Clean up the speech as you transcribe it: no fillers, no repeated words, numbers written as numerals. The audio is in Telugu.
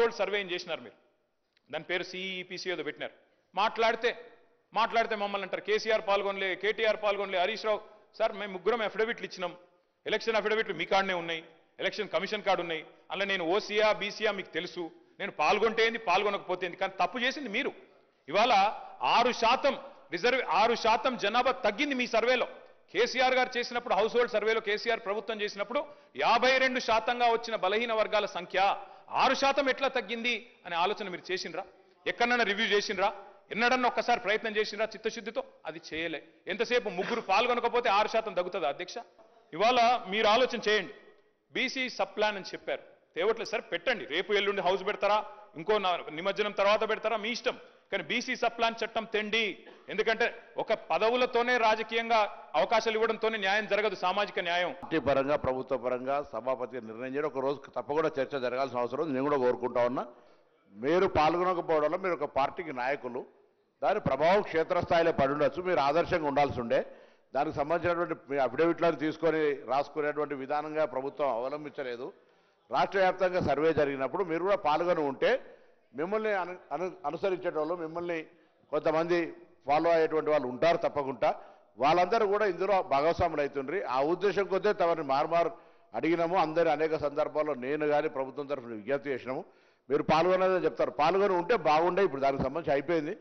హోల్డ్ సర్వే చేసినారు మీరు, దాని పేరు సిఈపిసి ఏదో పెట్టినారు. మాట్లాడితే మమ్మల్ని అంటారు కేసీఆర్ పాల్గొనలే, కేటీఆర్ పాల్గొనలే, హరీష్ రావు. సార్ మేము ముగ్గురం అఫిడవిట్లు ఇచ్చినాం, ఎలక్షన్ అఫిడవిట్లు మీ కాడనే ఉన్నాయి, ఎలక్షన్ కమిషన్ కార్డు ఉన్నాయి. అలా నేను ఓసీయా బీసీయా మీకు తెలుసు, నేను పాల్గొంటే ఏంది పాల్గొనకపోతే ఏంది, కానీ తప్పు చేసింది మీరు. ఇవాళ 6% రిజర్వ్ 6% జనాభా తగ్గింది మీ సర్వేలో. కేసీఆర్ గారు చేసినప్పుడు హౌస్ హోల్డ్ సర్వేలో కేసీఆర్ ప్రభుత్వం చేసినప్పుడు 52%గా వచ్చిన బలహీన వర్గాల సంఖ్య 6% ఎట్లా తగ్గింది అనే ఆలోచన మీరు చేసిండ్రా? ఎక్కడన్నా రివ్యూ చేసిండ్రా? ఎన్నడన్నా ఒక్కసారి ప్రయత్నం చేసిండ్రా చిత్తశుద్ధితో? అది చేయలే. ఎంతసేపు ముగ్గురు పాల్గొనకపోతే 6% తగ్గుతుంది అధ్యక్ష. ఇవాళ మీరు ఆలోచన చేయండి. బీసీ సబ్ ప్లాన్ అని చెప్పారు, తేవట్లేదు సార్, పెట్టండి. రేపు ఎల్లుండి హౌస్ పెడతారా, ఇంకో నిమజ్జనం తర్వాత పెడతారా, మీ ఇష్టం. కానీ బీసీ సబ్ ప్లాన్ చట్టం తెండి. ఎందుకంటే ఒక పదవులతోనే రాజకీయంగా అవకాశాలు ఇవ్వడంతోనే న్యాయం జరగదు, సామాజిక న్యాయం. పార్టీ పరంగా ప్రభుత్వ పరంగా సభాపతి నిర్ణయం చేయడం ఒక రోజు తప్పకుండా చర్చ జరగాల్సిన అవసరం ఉంది. నేను కూడా కోరుకుంటా ఉన్నా. మీరు పాల్గొనకపోవడం వల్ల మీరు ఒక పార్టీకి నాయకులు, దాని ప్రభావం క్షేత్రస్థాయిలో పడి ఉండొచ్చు. మీరు ఆదర్శంగా ఉండాల్సి ఉండే. దానికి సంబంధించినటువంటి మీ అఫిడవిట్లను తీసుకొని రాసుకునేటువంటి విధానంగా ప్రభుత్వం అవలంబించలేదు. రాష్ట్ర వ్యాప్తంగా సర్వే జరిగినప్పుడు మీరు కూడా పాల్గొని ఉంటే మిమ్మల్ని అనుసరించేటోళ్ళు, మిమ్మల్ని కొంతమంది ఫాలో అయ్యేటువంటి వాళ్ళు ఉంటారు తప్పకుండా. వాళ్ళందరూ కూడా ఇందులో భాగస్వాములు అవుతుండ్రి. ఆ ఉద్దేశం కొద్దే తమని మారుమారు అడిగినాము. అందరి అనేక సందర్భాల్లో నేను కానీ ప్రభుత్వం తరఫున విజ్ఞప్తి చేసినాము. మీరు పాల్గొనేదని చెప్తారు, పాల్గొని ఉంటే బాగుండే. ఇప్పుడు దానికి సంబంధించి అయిపోయింది.